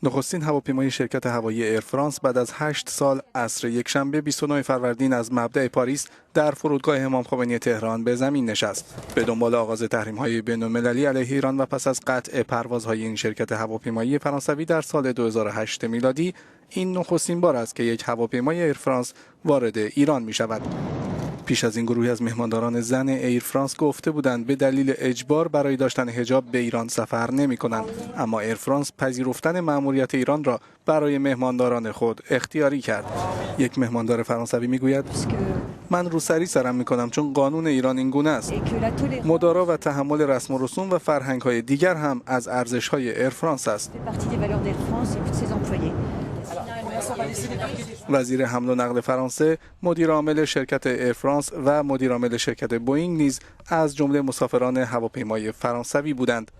نخستین هواپیمای شرکت هوایی ایر فرانس بعد از 8 سال عصر یکشنبه 29 فروردین از مبدأ پاریس در فرودگاه امام خمینی تهران به زمین نشست. به دنبال آغاز تحریم‌های بین‌المللی علیه ایران و پس از قطع پروازهای این شرکت هواپیمایی فرانسوی در سال 2008 میلادی، این نخستین بار است که یک هواپیمای ایر فرانس وارد ایران می‌شود. پیش از این گروهی از مهمانداران زن ایر فرانس گفته بودند به دلیل اجبار برای داشتن حجاب به ایران سفر نمی‌کنند، اما ایر فرانس پذیرفتن مأموریت ایران را برای مهمانداران خود اختیاری کرد. یک مهماندار فرانسوی میگوید من روسری سرم می‌کنم چون قانون ایران این گونه است. مدارا و تحمل رسم و رسوم و فرهنگ‌های دیگر هم از ارزش‌های ایر فرانس است. وزیر حمل و نقل فرانسه، مدیر عامل شرکت ایر فرانس و مدیر عامل شرکت بوئینگ نیز از جمله مسافران هواپیمای فرانسوی بودند.